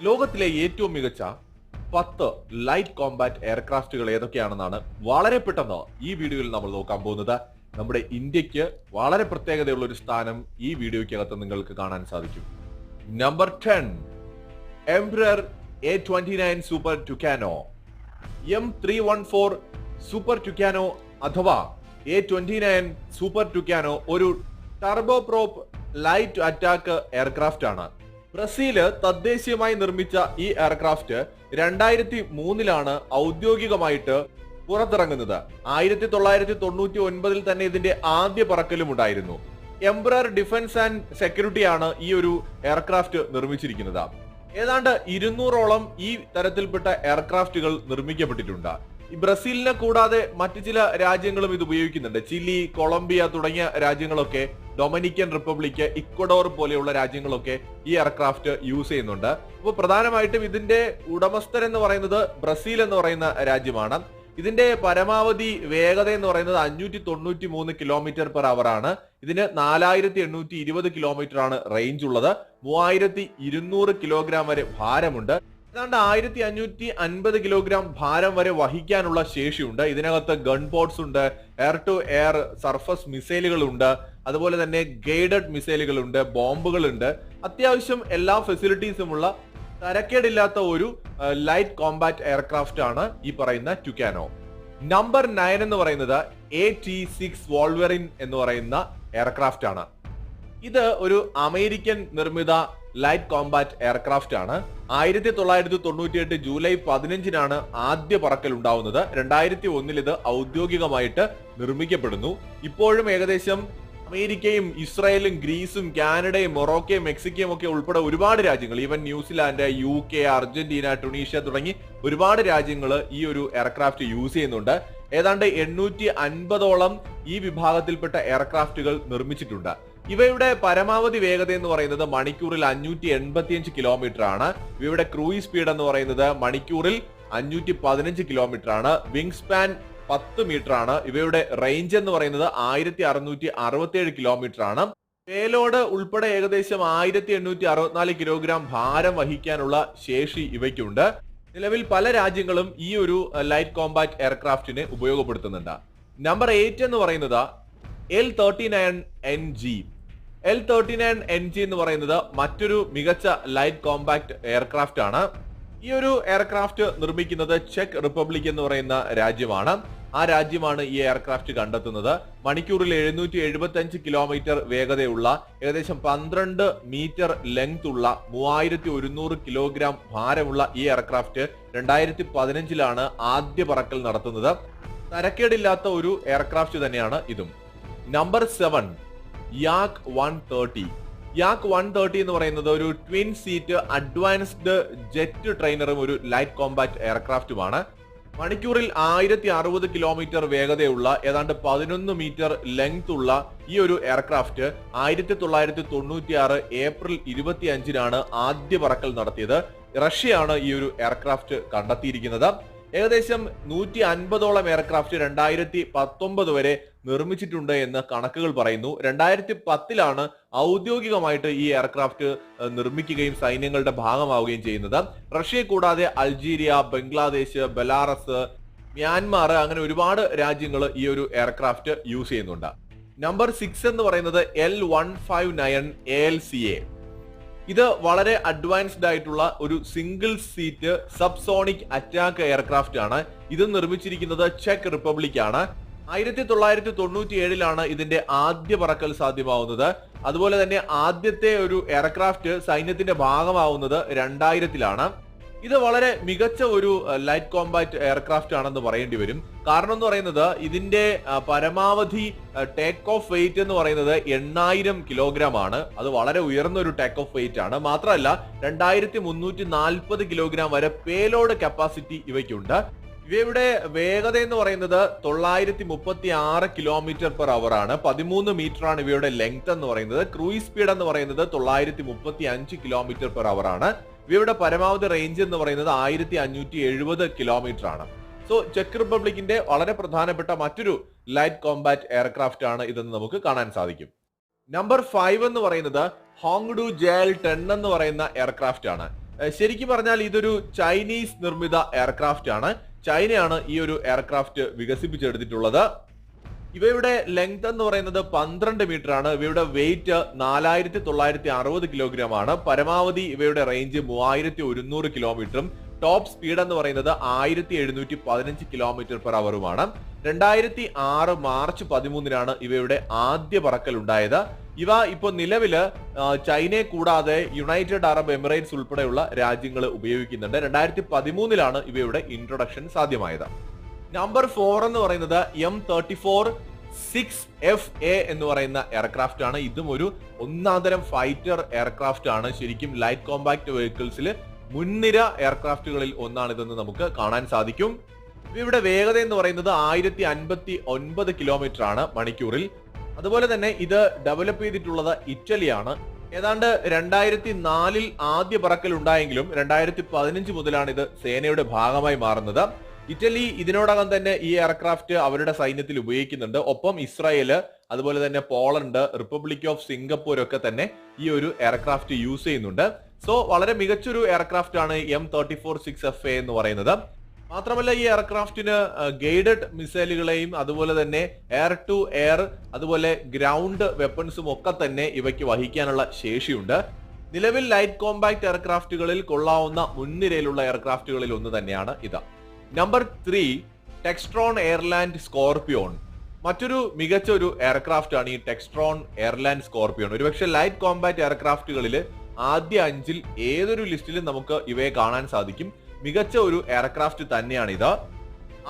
ലോകത്തിലെ ഏറ്റവും മികച്ച 10 ലൈറ്റ് കോമ്പാറ്റ് എയർക്രാഫ്റ്റുകൾ ഏതൊക്കെയാണെന്നാണ് വളരെ പെട്ടെന്ന് ഈ വീഡിയോയിൽ നമ്മൾ നോക്കാൻ പോകുന്നത്. നമ്മുടെ ഇന്ത്യക്ക് വളരെ പ്രത്യേകതയുള്ള ഒരു സ്ഥാനം ഈ വീഡിയോയ്ക്കകത്ത് നിങ്ങൾക്ക് കാണാൻ സാധിക്കും. Number 10 emperor A29 super Tucano. M314 super Tucano അഥവാ A29 സൂപ്പർ ടുക്കാനോ ഒരു ടർബോപ്രോപ്പ് ലൈറ്റ് അറ്റാക്ക് എയർക്രാഫ്റ്റ് ആണ്. ബ്രസീല് തദ്ദേശീയമായി നിർമ്മിച്ച ഈ എയർക്രാഫ്റ്റ് 2003 ഔദ്യോഗികമായിട്ട് പുറത്തിറങ്ങുന്നത്. 1999 തന്നെ ഇതിന്റെ ആദ്യ പറക്കലും ഉണ്ടായിരുന്നു. എംപറർ ഡിഫൻസ് ആൻഡ് സെക്യൂരിറ്റി ആണ് ഈ ഒരു എയർക്രാഫ്റ്റ് നിർമ്മിച്ചിരിക്കുന്നത്. ഏതാണ്ട് 200ഓളം ഈ തരത്തിൽപ്പെട്ട എയർക്രാഫ്റ്റുകൾ നിർമ്മിക്കപ്പെട്ടിട്ടുണ്ട്. ഈ ബ്രസീലിനെ കൂടാതെ മറ്റു ചില രാജ്യങ്ങളും ഇത് ഉപയോഗിക്കുന്നുണ്ട്. ചിലി, കൊളംബിയ തുടങ്ങിയ രാജ്യങ്ങളൊക്കെ, ഡൊമിനിക്കൻ റിപ്പബ്ലിക്, ഇക്വഡോർ പോലെയുള്ള രാജ്യങ്ങളൊക്കെ ഈ എയർക്രാഫ്റ്റ് യൂസ് ചെയ്യുന്നുണ്ട്. അപ്പോൾ പ്രധാനമായിട്ടും ഇതിന്റെ ഉടമസ്ഥർ എന്ന് പറയുന്നത് ബ്രസീൽ എന്ന് പറയുന്ന രാജ്യമാണ്. ഇതിന്റെ പരമാവധി വേഗത എന്ന് പറയുന്നത് 593 കിലോമീറ്റർ പെർ അവർ ആണ്. ഇതിന് 4820 കിലോമീറ്റർ ആണ് റേഞ്ച് ഉള്ളത്. 3200 കിലോഗ്രാം വരെ ഭാരമുണ്ട്. ഏതാണ്ട് 1550 കിലോഗ്രാം ഭാരം വരെ വഹിക്കാനുള്ള ശേഷിയുണ്ട്. ഇതിനകത്ത് ഗൺ പോഡ്സ് ഉണ്ട്, എയർ ടു എയർ സർഫസ് മിസൈലുകൾ ഉണ്ട്, അതുപോലെ തന്നെ ഗൈഡഡ് മിസൈലുകൾ ഉണ്ട്, ബോംബുകൾ ഉണ്ട്. അത്യാവശ്യം എല്ലാ ഫെസിലിറ്റീസും ഉള്ള തരക്കേടില്ലാത്ത ഒരു ലൈറ്റ് കോമ്പാറ്റ് എയർക്രാഫ്റ്റ് ആണ് ഈ പറയുന്ന ടുക്കാനോ. നമ്പർ 9 എന്ന് പറയുന്നത് AT6 വോൾവറിൻ എന്ന് പറയുന്ന എയർക്രാഫ്റ്റ് ആണ്. ഇത് ഒരു അമേരിക്കൻ നിർമ്മിത ലൈറ്റ് കോമ്പാറ്റ് എയർക്രാഫ്റ്റ് ആണ്. 1998 ജൂലൈ 15 ആദ്യ പറക്കൽ ഉണ്ടാവുന്നത്. 2001 ഇത് ഔദ്യോഗികമായിട്ട് നിർമ്മിക്കപ്പെടുന്നു. ഇപ്പോഴും ഏകദേശം അമേരിക്കയും ഇസ്രായേലും ഗ്രീസും കാനഡയും മൊറോക്കയും മെക്സിക്കോയും ഒക്കെ ഉൾപ്പെടെ ഒരുപാട് രാജ്യങ്ങൾ, even New Zealand, UK, Argentina, Tunisia തുടങ്ങി ഒരുപാട് രാജ്യങ്ങൾ ഈ ഒരു എയർക്രാഫ്റ്റ് യൂസ് ചെയ്യുന്നുണ്ട്. ഏതാണ്ട് 850ഓളം ഈ വിഭാഗത്തിൽപ്പെട്ട എയർക്രാഫ്റ്റുകൾ നിർമ്മിച്ചിട്ടുണ്ട്. ഇവയുടെ പരമാവധി വേഗത എന്ന് പറയുന്നത് മണിക്കൂറിൽ 585 കിലോമീറ്റർ ആണ്. ഇവയുടെ ക്രൂയിസ് സ്പീഡ് എന്ന് പറയുന്നത് മണിക്കൂറിൽ 515 കിലോമീറ്റർ ആണ്. വിങ് സ്പാൻ 10 മീറ്റർ ആണ്. ഇവയുടെ റേഞ്ച് എന്ന് പറയുന്നത് 1667 കിലോമീറ്റർ ആണ്. പേലോഡ് ഉൾപ്പെടെ ഏകദേശം 1864 കിലോഗ്രാം ഭാരം വഹിക്കാനുള്ള ശേഷി ഇവയ്ക്കുണ്ട്. നിലവിൽ പല രാജ്യങ്ങളും ഈ ഒരു ലൈറ്റ് കോമ്പാറ്റ് എയർക്രാഫ്റ്റിനെ ഉപയോഗപ്പെടുത്തുന്നുണ്ട്. നമ്പർ 8 എന്ന് പറയുന്നത് L39NG. L39NG എന്ന് പറയുന്നത് മറ്റൊരു മികച്ച ലൈറ്റ് കോമ്പാക്ട് എയർക്രാഫ്റ്റ് ആണ്. ഈ ഒരു എയർക്രാഫ്റ്റ് നിർമ്മിക്കുന്നത് ചെക്ക് റിപ്പബ്ലിക് എന്ന് പറയുന്ന രാജ്യമാണ്. ആ രാജ്യമാണ് ഈ എയർക്രാഫ്റ്റ് കണ്ടെത്തുന്നത്. മണിക്കൂറിൽ 775 കിലോമീറ്റർ വേഗതയുള്ള, ഏകദേശം 12 മീറ്റർ ലെങ്ത് ഉള്ള, 3100 കിലോഗ്രാം ഭാരമുള്ള ഈ എയർക്രാഫ്റ്റ് 2015 ആദ്യ പറക്കൽ നടത്തുന്നത്. തരക്കേടില്ലാത്ത ഒരു എയർക്രാഫ്റ്റ് തന്നെയാണ് ഇതും. നമ്പർ 7 യാക് 130. യാക് 130 എന്ന് പറയുന്നത് ഒരു ട്വിൻ സീറ്റ് അഡ്വാൻസ്ഡ് ജെറ്റ് ട്രെയിനറും ഒരു ലൈറ്റ് കോമ്പാറ്റ് എയർക്രാഫ്റ്റുമാണ്. മണിക്കൂറിൽ 1060 കിലോമീറ്റർ വേഗതയുള്ള, ഏതാണ്ട് 11 മീറ്റർ ലെങ്ത് ഉള്ള ഈ ഒരു എയർക്രാഫ്റ്റ് 1996 ഏപ്രിൽ 25 ആദ്യ പറക്കൽ നടത്തിയത്. റഷ്യയാണ് ഈ ഒരു എയർക്രാഫ്റ്റ് കണ്ടെത്തിയിരിക്കുന്നത്. ഏകദേശം 150ഓളം എയർക്രാഫ്റ്റ് 2019 വരെ നിർമ്മിച്ചിട്ടുണ്ട് എന്ന് കണക്കുകൾ പറയുന്നു. 2010 ഔദ്യോഗികമായിട്ട് ഈ എയർക്രാഫ്റ്റ് നിർമ്മിക്കുകയും സൈന്യങ്ങളുടെ ഭാഗമാവുകയും ചെയ്യുന്നത്. റഷ്യയെ കൂടാതെ അൾജീരിയ, ബംഗ്ലാദേശ്, ബെലാറസ്, മ്യാൻമാർ അങ്ങനെ ഒരുപാട് രാജ്യങ്ങൾ ഈ ഒരു എയർക്രാഫ്റ്റ് യൂസ് ചെയ്യുന്നുണ്ട്. നമ്പർ 6 എന്ന് പറയുന്നത് L159 ALCA. ഇത് വളരെ അഡ്വാൻസ്ഡ് ആയിട്ടുള്ള ഒരു single seat subsonic attack aircraft ആണ്. ഇത് നിർമ്മിച്ചിരിക്കുന്നത് ചെക്ക് റിപ്പബ്ലിക് ആണ്. 1997 ഇതിന്റെ ആദ്യ പറക്കൽ സാധ്യമാവുന്നത്. അതുപോലെ തന്നെ ആദ്യത്തെ ഒരു എയർക്രാഫ്റ്റ് സൈന്യത്തിന്റെ ഭാഗമാവുന്നത് 2000 ഇത് വളരെ മികച്ച ഒരു ലൈറ്റ് കോമ്പാറ്റ് എയർക്രാഫ്റ്റ് ആണെന്ന് പറയേണ്ടി വരും. കാരണം എന്ന് പറയുന്നത് ഇതിന്റെ പരമാവധി ടേക്ക് ഓഫ് വെയിറ്റ് എന്ന് പറയുന്നത് 8000 കിലോഗ്രാം ആണ്. അത് വളരെ ഉയർന്ന ഒരു ടേക്ക് ഓഫ് വെയിറ്റ് ആണ്. മാത്രമല്ല 2340 കിലോഗ്രാം വരെ പേലോഡ് കപ്പാസിറ്റി ഇവയ്ക്കുണ്ട്. ഇവയുടെ വേഗത എന്ന് പറയുന്നത് 936 കിലോമീറ്റർ പെർ അവർ ആണ്. 13 മീറ്റർ ആണ് ഇവയുടെ ലെങ്ത് എന്ന് പറയുന്നത്. ക്രൂയിസ് സ്പീഡ് എന്ന് പറയുന്നത് 935 കിലോമീറ്റർ പെർ അവർ ആണ്. ഇവയുടെ പരമാവധി റേഞ്ച് എന്ന് പറയുന്നത് 1570 കിലോമീറ്റർ ആണ്. സോ ചെക്ക് റിപ്പബ്ലിക്കിന്റെ വളരെ പ്രധാനപ്പെട്ട മറ്റൊരു ലൈറ്റ് കോമ്പാറ്റ് എയർക്രാഫ്റ്റ് ആണ് ഇതെന്ന് നമുക്ക് കാണാൻ സാധിക്കും. നമ്പർ 5 എന്ന് പറയുന്നത് ഹോങ്ഡു JL-10 എന്ന് പറയുന്ന എയർക്രാഫ്റ്റ് ആണ്. ശരിക്കും പറഞ്ഞാൽ ഇതൊരു ചൈനീസ് നിർമ്മിത എയർക്രാഫ്റ്റ് ആണ്. ചൈനയാണ് ഈ ഒരു എയർക്രാഫ്റ്റ് വികസിപ്പിച്ചെടുത്തിട്ടുള്ളത്. ഇവയുടെ ലെങ്ത് എന്ന് പറയുന്നത് 12 മീറ്റർ ആണ്. ഇവയുടെ വെയിറ്റ് 4960 കിലോഗ്രാം ആണ്. പരമാവധി ഇവയുടെ റേഞ്ച് 3100 കിലോമീറ്ററും ടോപ്പ് സ്പീഡ് എന്ന് പറയുന്നത് 1715 കിലോമീറ്റർ പെർ അവറുമാണ്. 2006 മാർച്ച് 13 ഇവയുടെ ആദ്യ പറക്കൽ ഉണ്ടായത്. ഇവ ഇപ്പോൾ നിലവില് ചൈനയെ കൂടാതെ യുണൈറ്റഡ് അറബ് എമിറേറ്റ്സ് ഉൾപ്പെടെയുള്ള രാജ്യങ്ങൾ ഉപയോഗിക്കുന്നുണ്ട്. 2013 ഇവയുടെ ഇൻട്രൊഡക്ഷൻ സാധ്യമായത്. നമ്പർ 4 എന്ന് പറയുന്നത് M34-6FA എന്ന് പറയുന്ന എയർക്രാഫ്റ്റ് ആണ്. ഇതും ഒരു ഒന്നാന്തരം ഫൈറ്റർ എയർക്രാഫ്റ്റ് ആണ്. ശരിക്കും ലൈറ്റ് കോമ്പാക്ട് വെഹിക്കിൾസിൽ മുൻനിര എയർക്രാഫ്റ്റുകളിൽ ഒന്നാണിതെന്ന് നമുക്ക് കാണാൻ സാധിക്കും. ഇവയുടെ വേഗത എന്ന് പറയുന്നത് 1059 കിലോമീറ്റർ ആണ് മണിക്കൂറിൽ. അതുപോലെ തന്നെ ഇത് ഡെവലപ്പ് ചെയ്തിട്ടുള്ളത് ഇറ്റലിയാണ്. ഏതാണ്ട് 2004 ആദ്യ പറക്കൽ ഉണ്ടായെങ്കിലും 2015 മുതലാണ് ഇത് സേനയുടെ ഭാഗമായി മാറുന്നത്. ഇറ്റലി ഇതിനോടകം തന്നെ ഈ എയർക്രാഫ്റ്റ് അവരുടെ സൈന്യത്തിൽ ഉപയോഗിക്കുന്നുണ്ട്. ഒപ്പം ഇസ്രായേല്, അതുപോലെ തന്നെ പോളണ്ട്, റിപ്പബ്ലിക് ഓഫ് സിംഗപ്പൂർ ഒക്കെ തന്നെ ഈ ഒരു എയർക്രാഫ്റ്റ് യൂസ് ചെയ്യുന്നുണ്ട്. സോ വളരെ മികച്ചൊരു എയർക്രാഫ്റ്റ് ആണ് M34-6FA എന്ന് പറയുന്നത്. മാത്രമല്ല ഈ എയർക്രാഫ്റ്റിന് ഗൈഡഡ് മിസൈലുകളെയും അതുപോലെ തന്നെ എയർ ടു എയർ അതുപോലെ ഗ്രൗണ്ട് വെപ്പൺസും ഒക്കെ തന്നെ ഇവയ്ക്ക് വഹിക്കാനുള്ള ശേഷിയുണ്ട്. നിലവിൽ ലൈറ്റ് കോമ്പാക്ട് എയർക്രാഫ്റ്റുകളിൽ കൊള്ളാവുന്ന മുൻനിരയിലുള്ള എയർക്രാഫ്റ്റുകളിൽ ഒന്ന് തന്നെയാണ് ഇത്. Number 3 Textron AirLand Scorpion. മറ്റൊരു മികച്ച ഒരു എയർക്രാഫ്റ്റ് ആണ് ഈ ടെക്സ്ട്രോൺ എയർലാൻഡ് സ്കോർപിയോൺ. ഒരുപക്ഷെ ലൈറ്റ് കോമ്പാക്ട് എയർക്രാഫ്റ്റുകളിൽ ആദ്യ 5 ഏതൊരു ലിസ്റ്റിലും നമുക്ക് ഇവയെ കാണാൻ സാധിക്കും. മികച്ച ഒരു എയർക്രാഫ്റ്റ് തന്നെയാണ് ഇത്.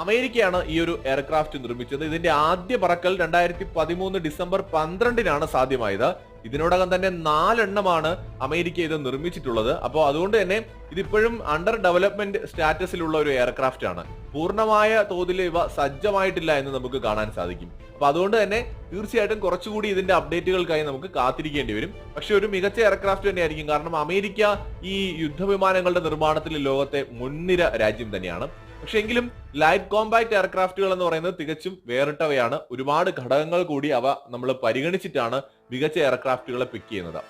അമേരിക്കയാണ് ഈ ഒരു എയർക്രാഫ്റ്റ് നിർമ്മിച്ചത്. ഇതിന്റെ ആദ്യ പറക്കൽ 2013 ഡിസംബർ 12 സാധ്യമായത്. ഇതിനോടകം തന്നെ 4 എണ്ണമാണ് അമേരിക്ക ഇത് നിർമ്മിച്ചിട്ടുള്ളത്. അപ്പോൾ അതുകൊണ്ട് തന്നെ ഇതിപ്പോഴും അണ്ടർ ഡെവലപ്മെന്റ് സ്റ്റാറ്റസിലുള്ള ഒരു എയർക്രാഫ്റ്റ് ആണ്. പൂർണ്ണമായ തോതിൽ ഇവ സജ്ജമായിട്ടില്ല എന്ന് നമുക്ക് കാണാൻ സാധിക്കും. അപ്പൊ അതുകൊണ്ട് തന്നെ തീർച്ചയായിട്ടും കുറച്ചുകൂടി ഇതിന്റെ അപ്ഡേറ്റുകൾക്കായി നമുക്ക് കാത്തിരിക്കേണ്ടി വരും. പക്ഷെ ഒരു മികച്ച എയർക്രാഫ്റ്റ് തന്നെയായിരിക്കും. കാരണം അമേരിക്ക ഈ യുദ്ധവിമാനങ്ങളുടെ നിർമ്മാണത്തിൽ ലോകത്തെ മുൻനിര രാജ്യം തന്നെയാണ്. പക്ഷെ എങ്കിലും ലൈറ്റ് കോമ്പാക്ട് എയർക്രാഫ്റ്റുകൾ എന്ന് പറയുന്നത് തികച്ചും വേറിട്ടവയാണ്. ഒരുപാട് ഘടകങ്ങൾ കൂടി അവ നമ്മൾ പരിഗണിച്ചിട്ടാണ് മികച്ച എയർക്രാഫ്റ്റുകളെ പിക്ക് ചെയ്യുന്നത്.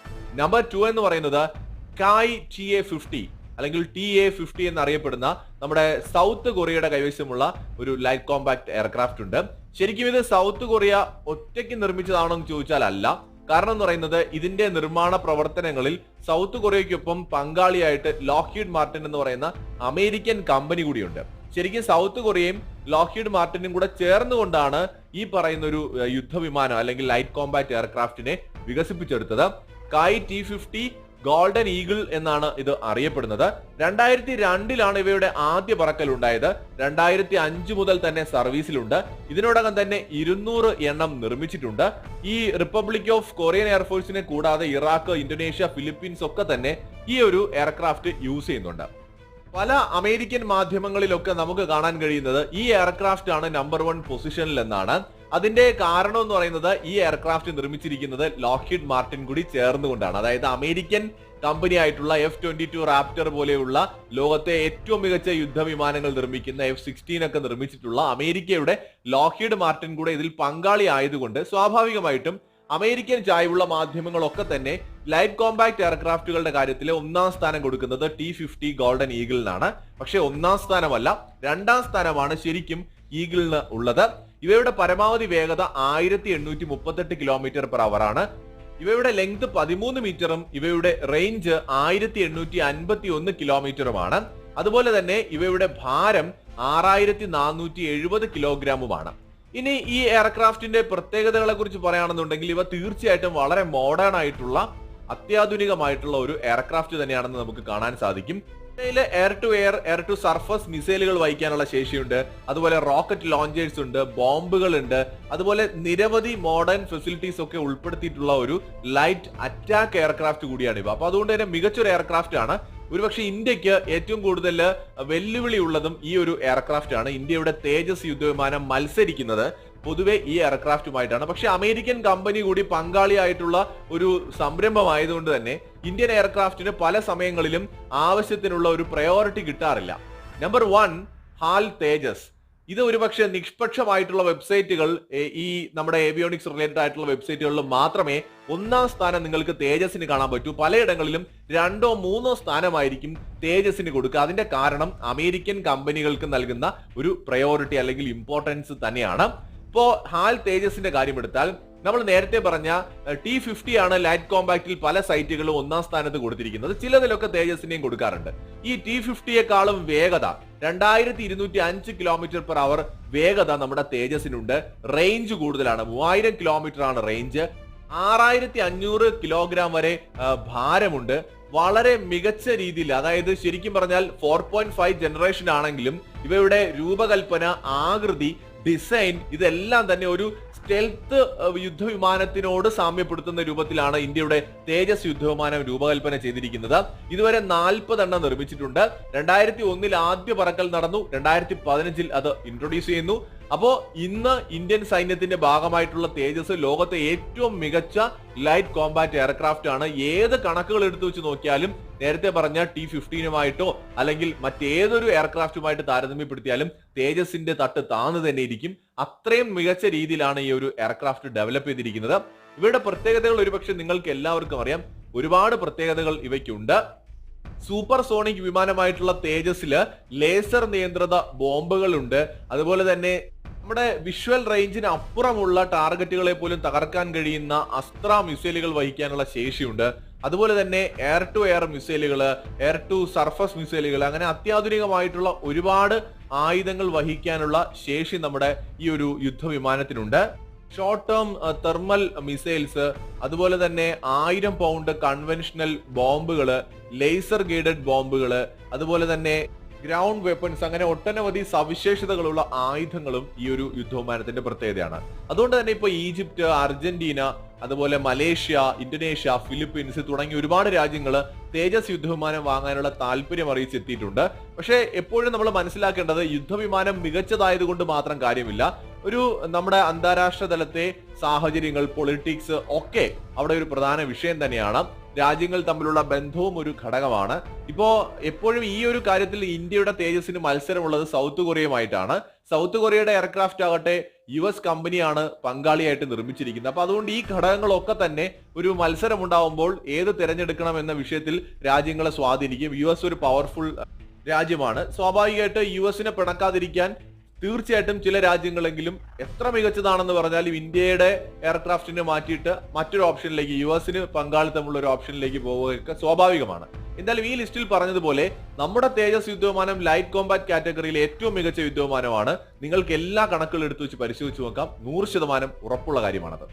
നമ്പർ 2 എന്ന് പറയുന്നത് കായ് TA-50 അല്ലെങ്കിൽ TA-50 എന്നറിയപ്പെടുന്ന നമ്മുടെ സൗത്ത് കൊറിയയുടെ കൈവശമുള്ള ഒരു ലൈറ്റ് കോമ്പാക്ട് എയർക്രാഫ്റ്റ് ഉണ്ട്. ശരിക്കും ഇത് സൗത്ത് കൊറിയ ഒറ്റയ്ക്ക് നിർമ്മിച്ചതാണോ എന്ന് ചോദിച്ചാൽ അല്ല. കാരണം എന്ന് പറയുന്നത് ഇതിന്റെ നിർമ്മാണ പ്രവർത്തനങ്ങളിൽ സൗത്ത് കൊറിയയ്ക്കൊപ്പം പങ്കാളിയായിട്ട് ലോക്ഹീഡ് മാർട്ടിൻ എന്ന് പറയുന്ന അമേരിക്കൻ കമ്പനി കൂടിയുണ്ട്. ശരിക്കും സൗത്ത് കൊറിയയും ലോക്ഹീഡ് മാർട്ടിനും കൂടെ ചേർന്നുകൊണ്ടാണ് ഈ പറയുന്ന ഒരു യുദ്ധവിമാനം അല്ലെങ്കിൽ ലൈറ്റ് കോമ്പാക്ട് എയർക്രാഫ്റ്റിനെ വികസിപ്പിച്ചെടുത്തത്. കായ് T-50 ഗോൾഡൻ ഈഗിൾ എന്നാണ് ഇത് അറിയപ്പെടുന്നത്. 2002 ഇവയുടെ ആദ്യ പറക്കൽ ഉണ്ടായത്. 2005 മുതൽ തന്നെ സർവീസിലുണ്ട്. ഇതിനോടകം തന്നെ 200 എണ്ണം നിർമ്മിച്ചിട്ടുണ്ട്. ഈ റിപ്പബ്ലിക് ഓഫ് കൊറിയൻ എയർഫോഴ്സിനെ കൂടാതെ ഇറാഖ്, ഇന്തോനേഷ്യ, ഫിലിപ്പീൻസ് ഒക്കെ തന്നെ ഈ ഒരു എയർക്രാഫ്റ്റ് യൂസ് ചെയ്യുന്നുണ്ട്. പല അമേരിക്കൻ മാധ്യമങ്ങളിലൊക്കെ നമുക്ക് കാണാൻ കഴിയുന്നത് ഈ എയർക്രാഫ്റ്റ് ആണ് നമ്പർ 1 പൊസിഷനിൽ എന്നാണ്. അതിന്റെ കാരണം എന്ന് പറയുന്നത് ഈ എയർക്രാഫ്റ്റ് നിർമ്മിച്ചിരിക്കുന്നത് ലോക്ഹീഡ് മാർട്ടിൻ കൂടി ചേർന്നുകൊണ്ടാണ്. അതായത് അമേരിക്കൻ കമ്പനി ആയിട്ടുള്ള F-22 റാപ്റ്റർ പോലെയുള്ള ലോകത്തെ ഏറ്റവും മികച്ച യുദ്ധവിമാനങ്ങൾ നിർമ്മിക്കുന്ന F-16 ഒക്കെ നിർമ്മിച്ചിട്ടുള്ള അമേരിക്കയുടെ ലോക്ഹീഡ് മാർട്ടിൻ കൂടെ ഇതിൽ പങ്കാളി ആയതുകൊണ്ട് സ്വാഭാവികമായിട്ടും അമേരിക്കൻ ചായ്വുള്ള മാധ്യമങ്ങളൊക്കെ തന്നെ ലൈറ്റ് കോമ്പാക്ട് എയർക്രാഫ്റ്റുകളുടെ കാര്യത്തിൽ 1ാം സ്ഥാനം കൊടുക്കുന്നത് T-50 ഗോൾഡൻ ഈഗിളിനാണ്. പക്ഷെ 1ാം സ്ഥാനമല്ല, 2ാം സ്ഥാനമാണ് ശരിക്കും ഈഗിളിന് ഉള്ളത്. ഇവയുടെ പരമാവധി വേഗത 1838 കിലോമീറ്റർ പെർ അവർ ആണ്. ഇവയുടെ ലെങ്ത് 13 മീറ്ററും ഇവയുടെ റേഞ്ച് 1851 കിലോമീറ്ററുമാണ്. അതുപോലെ തന്നെ ഇവയുടെ ഭാരം 6470 കിലോഗ്രാമുമാണ്. ഇനി ഈ എയർക്രാഫ്റ്റിന്റെ പ്രത്യേകതകളെ കുറിച്ച് പറയുകയാണെന്നുണ്ടെങ്കിൽ ഇവ തീർച്ചയായിട്ടും വളരെ മോഡേൺ ആയിട്ടുള്ള അത്യാധുനികമായിട്ടുള്ള ഒരു എയർക്രാഫ്റ്റ് തന്നെയാണെന്ന് നമുക്ക് കാണാൻ സാധിക്കും. ഇതിൽ air to air, air to surface മിസൈലുകൾ വഹിക്കാനുള്ള ശേഷിയുണ്ട്. അതുപോലെ റോക്കറ്റ് ലോഞ്ചേഴ്സ് ഉണ്ട്, ബോംബുകൾ ഉണ്ട്. അതുപോലെ നിരവധി മോഡേൺ ഫെസിലിറ്റീസ് ഒക്കെ ഉൾപ്പെടുത്തിയിട്ടുള്ള ഒരു ലൈറ്റ് അറ്റാക്ക് എയർക്രാഫ്റ്റ് കൂടിയാണ് ഇവ. അപ്പൊ അതുകൊണ്ട് തന്നെ മികച്ചൊരു എയർക്രാഫ്റ്റ് ആണ്. ഒരുപക്ഷെ ഇന്ത്യക്ക് ഏറ്റവും കൂടുതൽ വെല്ലുവിളി ഉള്ളതും ഈ ഒരു എയർക്രാഫ്റ്റ് ആണ്. ഇന്ത്യയുടെ തേജസ് യുദ്ധവിമാനം മത്സരിക്കുന്നത് പൊതുവെ ഈ എയർക്രാഫ്റ്റുമായിട്ടാണ്. പക്ഷെ അമേരിക്കൻ കമ്പനി കൂടി പങ്കാളിയായിട്ടുള്ള ഒരു സംരംഭമായതുകൊണ്ട് തന്നെ ഇന്ത്യൻ എയർക്രാഫ്റ്റിന് പല സമയങ്ങളിലും ആവശ്യത്തിനുള്ള ഒരു പ്രയോറിറ്റി കിട്ടാറില്ല. നമ്പർ 1 ഹാൽ തേജസ്. ഇത് ഒരുപക്ഷെ നിഷ്പക്ഷമായിട്ടുള്ള വെബ്സൈറ്റുകൾ, ഈ നമ്മുടെ ഏവിയോണിക്സ് റിലേറ്റഡ് ആയിട്ടുള്ള വെബ്സൈറ്റുകളിൽ മാത്രമേ ഒന്നാം സ്ഥാനം നിങ്ങൾക്ക് തേജസിന് കാണാൻ പറ്റൂ. പലയിടങ്ങളിലും 2ഓ 3ഓ സ്ഥാനമായിരിക്കും തേജസിന് കൊടുക്കുക. അതിന്റെ കാരണം അമേരിക്കൻ കമ്പനികൾക്ക് നൽകുന്ന ഒരു പ്രയോറിറ്റി അല്ലെങ്കിൽ ഇമ്പോർട്ടൻസ് തന്നെയാണ്. ഇപ്പോ ഹാൽ തേജസിന്റെ കാര്യമെടുത്താൽ നമ്മൾ നേരത്തെ പറഞ്ഞ T50 ആണ് ലൈറ്റ് കോമ്പാക്റ്റിൽ പല സൈറ്റുകളും ഒന്നാം സ്ഥാനത്ത് കൊടുത്തിരിക്കുന്നത്. ചിലതിലൊക്കെ തേജസിനെയും കൊടുക്കാറുണ്ട്. ഈ T50യെക്കാളും വേഗത 2205 km/h വേഗത നമ്മുടെ തേജസിനുണ്ട്. റേഞ്ച് കൂടുതലാണ്, 3000 കിലോമീറ്റർ ആണ് റേഞ്ച്. 6500 കിലോഗ്രാം വരെ ഭാരമുണ്ട്. വളരെ മികച്ച രീതിയിൽ, അതായത് ശരിക്കും പറഞ്ഞാൽ 4.5 ജനറേഷൻ ആണെങ്കിലും ഇവയുടെ രൂപകൽപ്പന, ആകൃതി, ഡിസൈൻ ഇതെല്ലാം തന്നെ ഒരു സ്റ്റെൽത്ത് യുദ്ധവിമാനത്തിനോട് സാമ്യപ്പെടുത്തുന്ന രൂപത്തിലാണ് ഇന്ത്യയുടെ തേജസ് യുദ്ധവിമാനം രൂപകൽപ്പന ചെയ്തിരിക്കുന്നത്. ഇതുവരെ 40 എണ്ണം നിർമ്മിച്ചിട്ടുണ്ട്. 2001 ആദ്യ പറക്കൽ നടന്നു, 2015 അത് ഇൻട്രൊഡ്യൂസ് ചെയ്യുന്നു. അപ്പോ ഇന്ന് ഇന്ത്യൻ സൈന്യത്തിന്റെ ഭാഗമായിട്ടുള്ള തേജസ് ലോകത്തെ ഏറ്റവും മികച്ച ലൈറ്റ് കോമ്പാറ്റ് എയർക്രാഫ്റ്റ് ആണ്. ഏത് കണക്കുകൾ എടുത്തു വെച്ച് നോക്കിയാലും നേരത്തെ പറഞ്ഞ T15 അല്ലെങ്കിൽ മറ്റേതൊരു എയർക്രാഫ്റ്റുമായിട്ട് താരതമ്യപ്പെടുത്തിയാലും തേജസിന്റെ തട്ട് താന്നു തന്നെ ഇരിക്കും. അത്രയും മികച്ച രീതിയിലാണ് ഈ ഒരു എയർക്രാഫ്റ്റ് ഡെവലപ്പ് ചെയ്തിരിക്കുന്നത്. ഇവയുടെ പ്രത്യേകതകൾ ഒരുപക്ഷെ നിങ്ങൾക്ക് എല്ലാവർക്കും അറിയാം. ഒരുപാട് പ്രത്യേകതകൾ ഇവയ്ക്കുണ്ട്. സൂപ്പർ സോണിക് വിമാനമായിട്ടുള്ള തേജസില് ലേസർ നിയന്ത്രിത ബോംബുകളുണ്ട്. അതുപോലെ തന്നെ നമ്മുടെ വിഷ്വൽ റേഞ്ചിന് അപ്പുറമുള്ള ടാർഗറ്റുകളെ പോലും തകർക്കാൻ കഴിയുന്ന അസ്ത്ര മിസൈലുകൾ വഹിക്കാനുള്ള ശേഷിയുണ്ട്. അതുപോലെ തന്നെ എയർ ടു എയർ മിസൈലുകൾ, എയർ ടു സർഫസ് മിസൈലുകൾ, അങ്ങനെ അത്യാധുനികമായിട്ടുള്ള ഒരുപാട് ആയുധങ്ങൾ വഹിക്കാനുള്ള ശേഷി നമ്മുടെ ഈ ഒരു യുദ്ധവിമാനത്തിനുണ്ട്. ഷോർട്ട് ടേം തെർമൽ മിസൈൽസ്, അതുപോലെ തന്നെ 1000 പൗണ്ട് കൺവെൻഷണൽ ബോംബുകള്, ലേസർ ഗൈഡഡ് ബോംബുകള്, അതുപോലെ തന്നെ ഗ്രൗണ്ട് വെപ്പൺസ്, അങ്ങനെ ഒട്ടനവധി സവിശേഷതകളുള്ള ആയുധങ്ങളും ഈ ഒരു യുദ്ധവിമാനത്തിന്റെ പ്രത്യേകതയാണ്. അതുകൊണ്ട് തന്നെ ഇപ്പൊ ഈജിപ്ത്, അർജന്റീന, അതുപോലെ മലേഷ്യ, ഇന്തോനേഷ്യ, ഫിലിപ്പീൻസ് തുടങ്ങിയ ഒരുപാട് രാജ്യങ്ങൾ തേജസ് യുദ്ധവിമാനം വാങ്ങാനുള്ള താല്പര്യം അറിയിച്ചെത്തിയിട്ടുണ്ട്. പക്ഷേ എപ്പോഴും നമ്മൾ മനസ്സിലാക്കേണ്ടത് യുദ്ധവിമാനം മികച്ചതായതുകൊണ്ട് മാത്രം കാര്യമില്ല. നമ്മുടെ അന്താരാഷ്ട്ര തലത്തെ സാഹചര്യങ്ങൾ, പൊളിറ്റിക്സ് ഒക്കെ അവിടെ ഒരു പ്രധാന വിഷയം തന്നെയാണ്. രാജ്യങ്ങൾ തമ്മിലുള്ള ബന്ധവും ഒരു ഘടകമാണ്. ഇപ്പോ എപ്പോഴും ഈ ഒരു കാര്യത്തിൽ ഇന്ത്യയുടെ തേജസിന് മത്സരമുള്ളത് സൗത്ത് കൊറിയയുമായിട്ടാണ്. സൗത്ത് കൊറിയയുടെ എയർക്രാഫ്റ്റ് ആകട്ടെ US കമ്പനിയാണ് പങ്കാളിയായിട്ട് നിർമ്മിച്ചിരിക്കുന്നത്. അപ്പൊ അതുകൊണ്ട് ഈ ഘടകങ്ങളൊക്കെ തന്നെ ഒരു മത്സരം ഉണ്ടാവുമ്പോൾ ഏത് തിരഞ്ഞെടുക്കണം എന്ന വിഷയത്തിൽ രാജ്യങ്ങളെ സ്വാധീനിക്കും. US ഒരു പവർഫുൾ രാജ്യമാണ്. സ്വാഭാവികമായിട്ട് US പിണക്കാതിരിക്കാൻ തീർച്ചയായിട്ടും ചില രാജ്യങ്ങളെങ്കിലും എത്ര മികച്ചതാണെന്ന് പറഞ്ഞാലും ഇന്ത്യയുടെ എയർക്രാഫ്റ്റിനെ മാറ്റിയിട്ട് മറ്റൊരു ഓപ്ഷനിലേക്ക്, US പങ്കാളിത്തമുള്ള ഒരു ഓപ്ഷനിലേക്ക് പോവുകയൊക്കെ സ്വാഭാവികമാണ്. എന്തായാലും ഈ ലിസ്റ്റിൽ പറഞ്ഞതുപോലെ നമ്മുടെ തേജസ് യുദ്ധവിമാനം ലൈറ്റ് കോമ്പാറ്റ് കാറ്റഗറിയിൽ ഏറ്റവും മികച്ച യുദ്ധവിമാനമാണ്. നിങ്ങൾക്ക് എല്ലാ കണക്കുകളും എടുത്തു വെച്ച് പരിശോധിച്ച് നോക്കാം. 100% ഉറപ്പുള്ള കാര്യമാണത്.